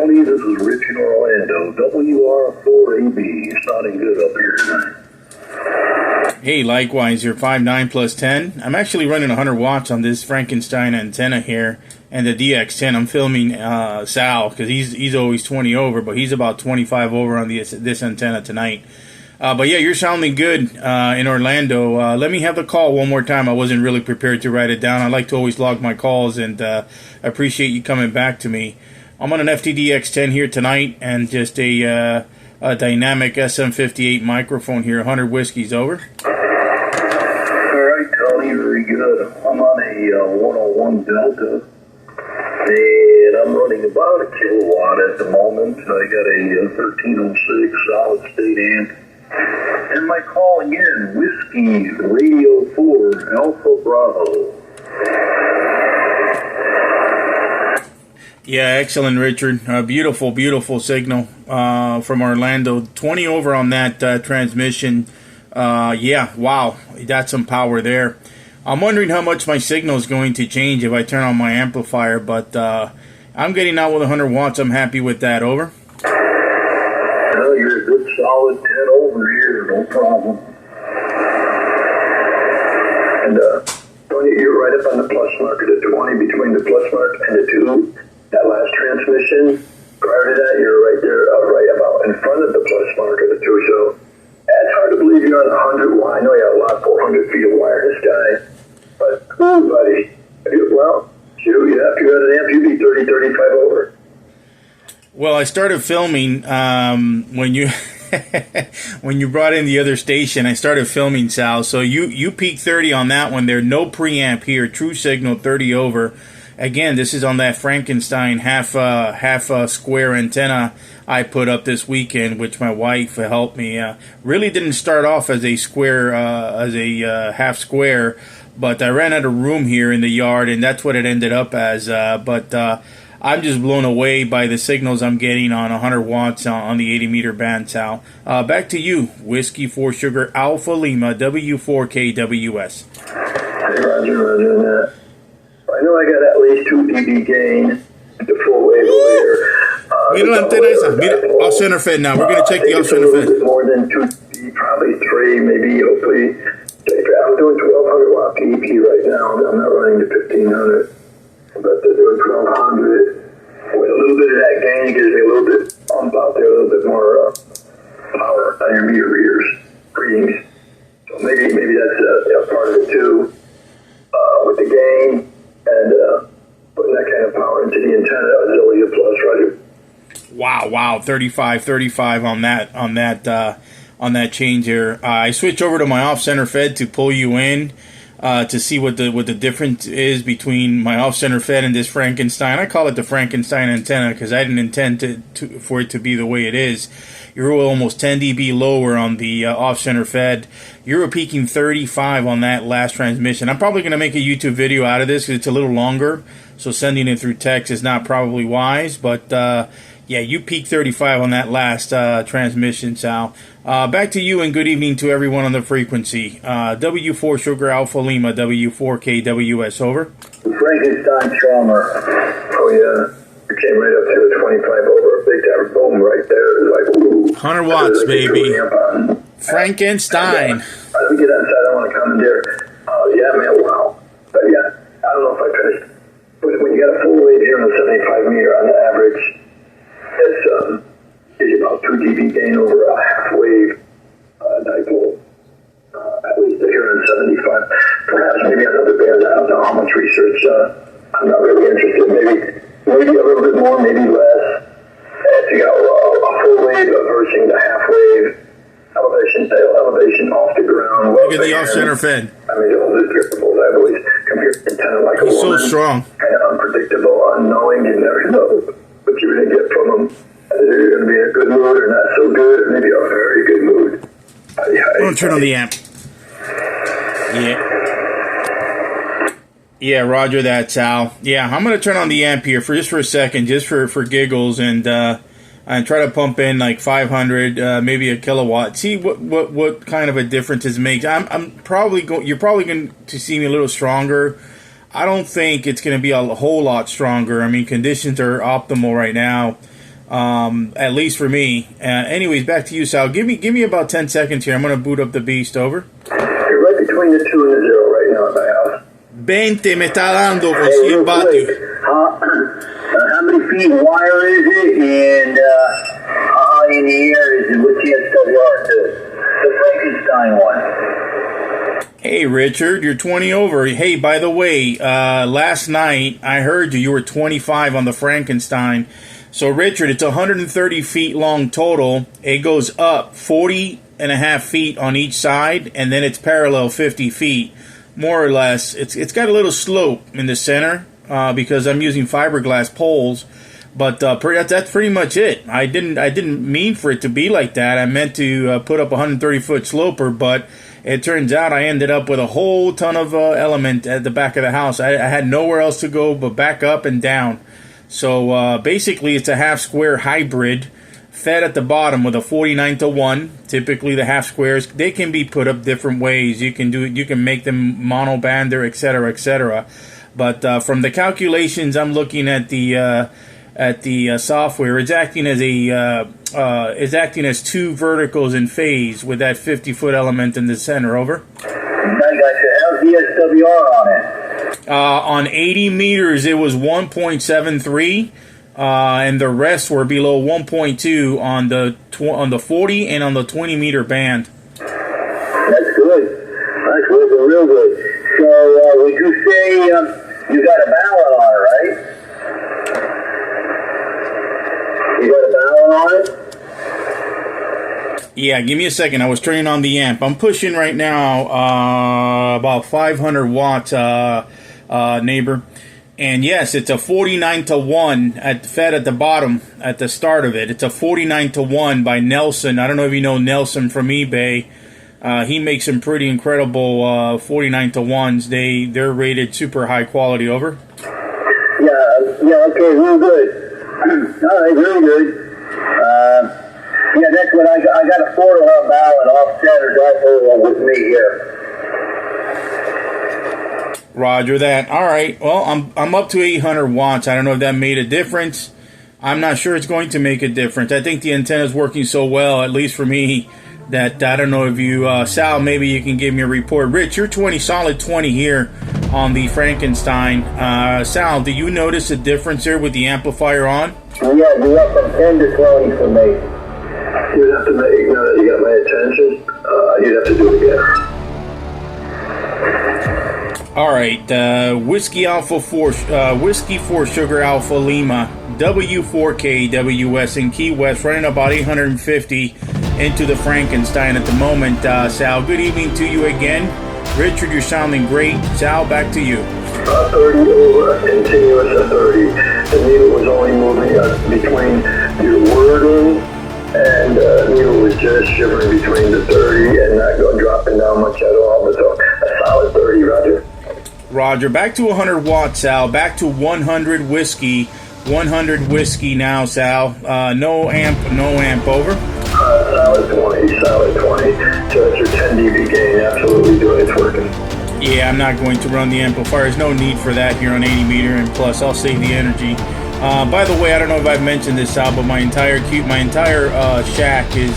Tony. This is Rich in Orlando. WR4AB. Sounding good up here tonight. Hey, likewise, you're 5'9 plus 10. I'm actually running 100 watts on this Frankenstein antenna here and the DX10. I'm filming Sal because he's always 20 over, but he's about 25 over on this antenna tonight. But yeah, you're sounding good in Orlando. Let me have the call one more time. I wasn't really prepared to write it down. I like to always log my calls, and I appreciate you coming back to me. I'm on an FTDX10 here tonight, and just a dynamic SM58 microphone here. 100 whiskeys over. All right, Tony, very good. I'm on a 101 Delta, and I'm running about a kilowatt at the moment. I got a 1306 solid state amp. And my call again, Whiskey Radio 4 Alpha Bravo. Yeah, excellent, Richard. Beautiful, beautiful signal from Orlando. 20 over on that transmission. Yeah, wow, that's some power there. I'm wondering how much my signal is going to change if I turn on my amplifier, but I'm getting out with 100 watts. I'm happy with that. Over. Well, you're a good solid 10 over here, no problem. And Tony, you're right up on the plus mark of the 20, between the plus mark and the 2. That last transmission, prior to that, you're right there, right about in front of the plus mark of the 2. So it's hard to believe you're on 100 watt. I know you have a lot, 400 feet of wireless guy, but buddy, well, shoot, you have to go to an amp, you'd be 30, 35 over. Well, I started filming when you when you brought in the other station. I started filming, Sal. So you peaked 30 on that one there. No preamp here. True signal 30 over. Again, this is on that Frankenstein half square antenna I put up this weekend, which my wife helped me. Really didn't start off as a square, half square, but I ran out of room here in the yard, and that's what it ended up as. But I'm just blown away by the signals I'm getting on 100 watts on the 80 meter band, Sal. Back to you, Whiskey 4 Sugar Alpha Lima W4KWS. Hey, Roger. I know I got at least 2 dB gain at the full wave over here. Mira la antena esa. Mira, off center fed now. We're going to check the off center fed. More than 2 dB, probably 3, maybe, hopefully. I'm doing 1200 watt PEP right now. I'm not running to 1500. But they're doing 1200. With a little bit of that gain, it gives me a little bit bump out there, a little bit more power on your meter readings. So maybe that's part of it too. With the gain and putting that kind of power into the antenna is always a plus, Roger. Wow, 35 on that change here. I switch over to my off center fed to pull you in. To see what the difference is between my off-center fed and this Frankenstein. I call it the Frankenstein antenna because I didn't intend for it to be the way it is. You're almost 10 dB lower on the off-center fed. You're peaking 35 on that last transmission. I'm probably going to make a YouTube video out of this because it's a little longer, so sending it through text is not probably wise, but yeah, you peaked 35 on that last transmission, Sal. Back to you, and good evening to everyone on the frequency. W4 Sugar Alpha Lima, W4KWS, over. Frankenstein trauma. Oh, yeah. It came right up to a 25 over. Big time boom right there. It was like, ooh. 100 watts, baby. Frankenstein. Let me get outside. I want to commandeer. Yeah, man, wow. But yeah, I don't know if I finished. But when you got a full wave here on the 75 meter on the average, it's gives you about 2 dB gain over a half wave dipole. At least here in 75. Perhaps maybe another band. I don't know how much research. I'm not really interested. Maybe a little bit more, maybe less. If you got a full wave versus the half wave, elevation off the ground. Look at the off center fed. I mean, all the triples. I always compare antenna like He's a woman. So strong. Kind of unpredictable, unknowing. You never know what you're going to get from them. Either you're going to be in a good mood or not so good, or maybe a very good mood. I'm going to turn on the amp. Yeah, roger that, Sal. Yeah, I'm going to turn on the amp here for a second, just for giggles, and try to pump in like 500, maybe a kilowatt. See what kind of a difference it makes. You're probably going to see me a little stronger. I don't think it's going to be a whole lot stronger. I mean, conditions are optimal right now. At least for me. Anyways, back to you, Sal. Give me about 10 seconds here. I'm going to boot up the beast. Over. You're right between the 2 and the 0 right now at my house. 20 me está dando con 100 vatios. How many feet wire is it, and how high in the air is it? What's the SWR? The Frankenstein one. Hey, Richard, you're 20 over. Hey, by the way, last night I heard you were 25 on the Frankenstein. So, Richard, it's 130 feet long total. It goes up 40 and a half feet on each side, and then it's parallel 50 feet, more or less. It's got a little slope in the center because I'm using fiberglass poles, but that's pretty much it. I didn't mean for it to be like that. I meant to put up a 130 foot sloper, but it turns out I ended up with a whole ton of element at the back of the house. I had nowhere else to go but back up and down. So basically, it's a half square hybrid fed at the bottom with a 49-to-1. Typically, the half squares, they can be put up different ways. You can do it. You can make them monobander, etc., etc. But from the calculations, I'm looking at the software. It's acting as two verticals in phase with that 50-foot element in the center. Over. I got your LDSWR on it. On 80 meters, it was 1.73, and the rest were below 1.2 on the 40 and on the 20 meter band. That's good. That's working real good. So, would you say you got a balun on it, right? You got a balun on it? Yeah, give me a second. I was turning on the amp. I'm pushing right now about 500 watts, neighbor. And yes, it's a 49-to-1 fed at the bottom at the start of it. It's a 49-to-1 by Nelson. I don't know if you know Nelson from eBay. He makes some pretty incredible 49-to-1s. They're rated super high quality. Over. Yeah, okay, real good. All right, really good. Yeah, that's what I got a photo of Balun off-center with me here. Roger that. All right. Well, I'm up to 800 watts. I don't know if that made a difference. I'm not sure it's going to make a difference. I think the antenna's working so well, at least for me, that I don't know if you, Sal, maybe you can give me a report. Rich, you're 20, solid 20 here on the Frankenstein. Sal, do you notice a difference here with the amplifier on? Yeah, you're up from 10 to 20 for me. You'd have to make, now that you got my attention, you'd have to do it again. All right, Whiskey for Sugar Alpha Lima, W4KWS in Key West, running about 850 into the Frankenstein at the moment. Sal, good evening to you again. Richard, you're sounding great. Sal, back to you. 30 over, continuous at 30. The needle was only moving between your wording, and the needle was just shivering between the 30 and not dropping down much at all. But so a solid 30, Roger. Roger. Back to 100 watts, Sal. Back to 100 whiskey. 100 whiskey now, Sal. No amp. Over. Solid 20. So that's your 10 dB gain. Absolutely doing it. It's working. Yeah, I'm not going to run the amplifier. There's no need for that here on 80 meter, and plus I'll save the energy. By the way, I don't know if I've mentioned this, Sal, but my entire shack is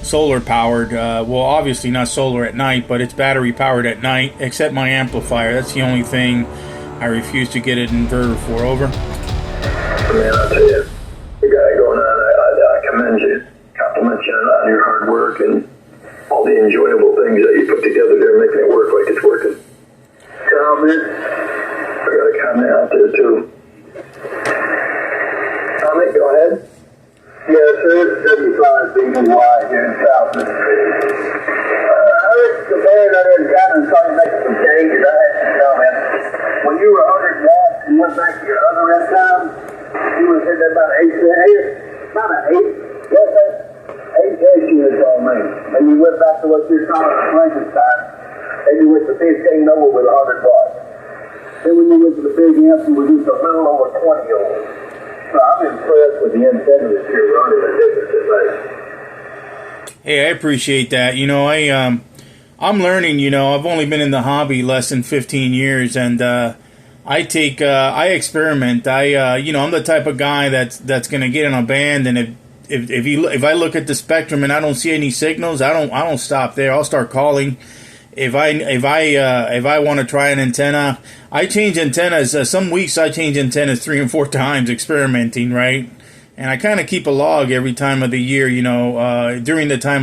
solar powered. Well, obviously not solar at night, but it's battery powered at night, except my amplifier. That's the only thing I refuse to get an inverter for. Over. Man, I'll tell you, you got it going on. I commend you, compliment you on your hard work and all the enjoyable things that you put together there, making it work like it's working. Comment. I got a comment out there too. Comment, go ahead. Yes, sir. 75 BY here in South Mississippi. I heard the man out there in Ghana started making some changes. I had some comments. When you were 100 watts and went back to your other end time, you was hitting about an 8 units on me. And you went back to what you're calling a Frankenstein, and you went to 15 over with 100 watts. Then when you went to the big amp, you reduced a little over 20 over. So I'm impressed with the antenna that you're running the differences like. Hey, I appreciate that. You know, I'm learning. You know, I've only been in the hobby less than 15 years, and I experiment. I'm the type of guy that's gonna get in a band, and if I look at the spectrum and I don't see any signals, I don't stop there. I'll start calling. If I want to try an antenna, I change antennas. Some weeks I change antennas 3 and 4 times, experimenting, right? And I kind of keep a log every time of the year, during the time